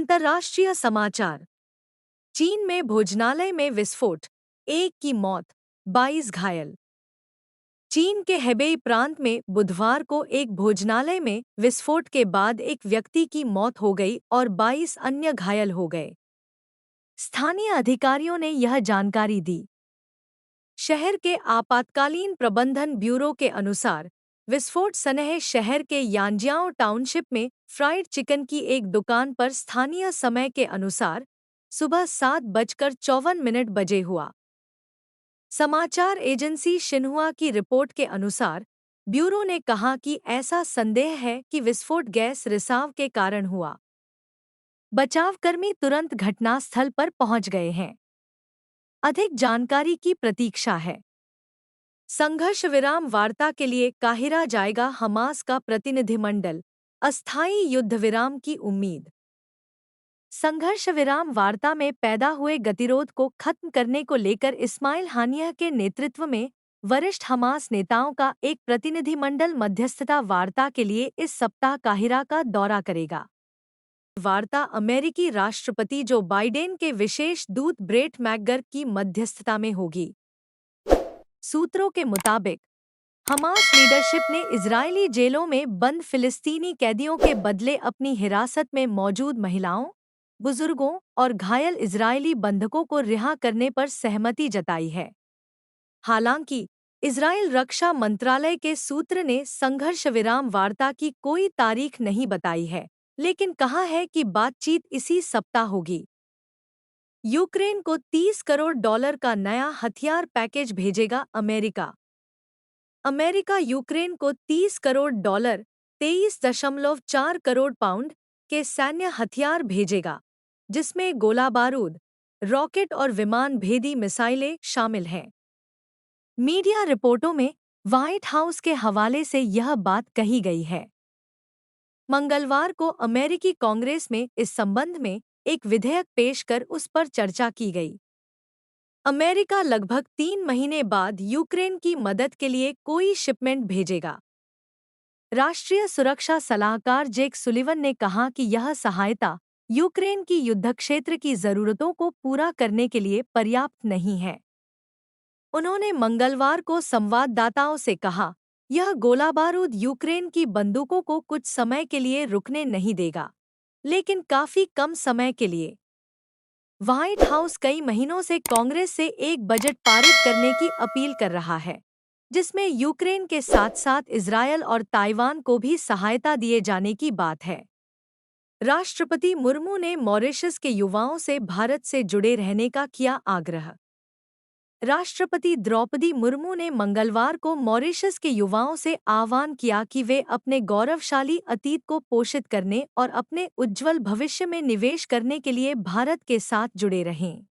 अंतर्राष्ट्रीय समाचार। चीन में भोजनालय में विस्फोट, एक की मौत, 22 घायल। चीन के हेबेई प्रांत में बुधवार को एक भोजनालय में विस्फोट के बाद एक व्यक्ति की मौत हो गई और 22 अन्य घायल हो गए। स्थानीय अधिकारियों ने यह जानकारी दी। शहर के आपातकालीन प्रबंधन ब्यूरो के अनुसार विस्फोट सनह शहर के यांजियाओ टाउनशिप में फ्राइड चिकन की एक दुकान पर स्थानीय समय के अनुसार सुबह 7:54 बजे हुआ। समाचार एजेंसी शिन्हुआ की रिपोर्ट के अनुसार ब्यूरो ने कहा कि ऐसा संदेह है कि विस्फोट गैस रिसाव के कारण हुआ। बचावकर्मी तुरंत घटनास्थल पर पहुंच गए हैं। अधिक जानकारी की प्रतीक्षा है। संघर्ष विराम वार्ता के लिए काहिरा जाएगा हमास का प्रतिनिधिमंडल, अस्थायी युद्ध विराम की उम्मीद। संघर्ष विराम वार्ता में पैदा हुए गतिरोध को खत्म करने को लेकर इस्माइल हानियह के नेतृत्व में वरिष्ठ हमास नेताओं का एक प्रतिनिधिमंडल मध्यस्थता वार्ता के लिए इस सप्ताह काहिरा का दौरा करेगा। वार्ता अमेरिकी राष्ट्रपति जो बाइडेन के विशेष दूत ब्रेट मैकगर की मध्यस्थता में होगी। सूत्रों के मुताबिक हमास लीडरशिप ने इजरायली जेलों में बंद फिलिस्तीनी कैदियों के बदले अपनी हिरासत में मौजूद महिलाओं, बुजुर्गों और घायल इजरायली बंधकों को रिहा करने पर सहमति जताई है। हालांकि इजरायल रक्षा मंत्रालय के सूत्र ने संघर्ष विराम वार्ता की कोई तारीख नहीं बताई है, लेकिन कहा है कि बातचीत इसी सप्ताह होगी। यूक्रेन को $30 करोड़ का नया हथियार पैकेज भेजेगा अमेरिका। अमेरिका यूक्रेन को $30 करोड़, 23.4 करोड़ पाउंड के सैन्य हथियार भेजेगा, जिसमें गोला बारूद, रॉकेट और विमान भेदी मिसाइलें शामिल हैं। मीडिया रिपोर्टों में व्हाइट हाउस के हवाले से यह बात कही गई है। मंगलवार को अमेरिकी कांग्रेस में इस संबंध में एक विधेयक पेश कर उस पर चर्चा की गई। अमेरिका लगभग 3 महीने बाद यूक्रेन की मदद के लिए कोई शिपमेंट भेजेगा। राष्ट्रीय सुरक्षा सलाहकार जेक सुलिवन ने कहा कि यह सहायता यूक्रेन की युद्धक्षेत्र की जरूरतों को पूरा करने के लिए पर्याप्त नहीं है। उन्होंने मंगलवार को संवाददाताओं से कहा, यह गोलाबारूद यूक्रेन की बंदूकों को कुछ समय के लिए रुकने नहीं देगा, लेकिन काफी कम समय के लिए। व्हाइट हाउस कई महीनों से कांग्रेस से एक बजट पारित करने की अपील कर रहा है, जिसमें यूक्रेन के साथ साथ इजरायल और ताइवान को भी सहायता दिए जाने की बात है। राष्ट्रपति मुर्मू ने मॉरिशस के युवाओं से भारत से जुड़े रहने का किया आग्रह। राष्ट्रपति द्रौपदी मुर्मू ने मंगलवार को मॉरिशस के युवाओं से आह्वान किया कि वे अपने गौरवशाली अतीत को पोषित करने और अपने उज्ज्वल भविष्य में निवेश करने के लिए भारत के साथ जुड़े रहें।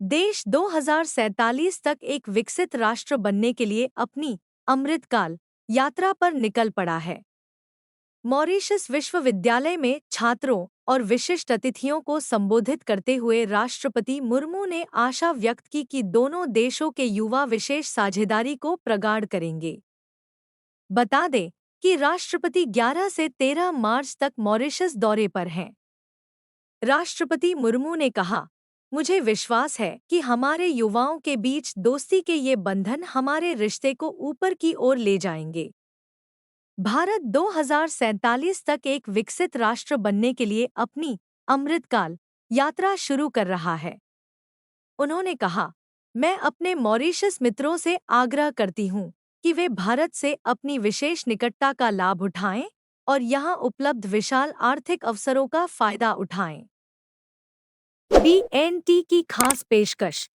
देश 2047 तक एक विकसित राष्ट्र बनने के लिए अपनी अमृतकाल यात्रा पर निकल पड़ा है। मॉरिशस विश्वविद्यालय में छात्रों और विशिष्ट अतिथियों को संबोधित करते हुए राष्ट्रपति मुर्मू ने आशा व्यक्त की कि दोनों देशों के युवा विशेष साझेदारी को प्रगाढ़ करेंगे। बता दें कि राष्ट्रपति 11 से 13 मार्च तक मॉरिशस दौरे पर हैं। राष्ट्रपति मुर्मू ने कहा, मुझे विश्वास है कि हमारे युवाओं के बीच दोस्ती के ये बंधन हमारे रिश्ते को ऊपर की ओर ले जाएंगे। भारत 2047 तक एक विकसित राष्ट्र बनने के लिए अपनी अमृतकाल यात्रा शुरू कर रहा है। उन्होंने कहा, मैं अपने मॉरिशस मित्रों से आग्रह करती हूं कि वे भारत से अपनी विशेष निकटता का लाभ उठाएं और यहां उपलब्ध विशाल आर्थिक अवसरों का फायदा उठाएं। BNT की खास पेशकश।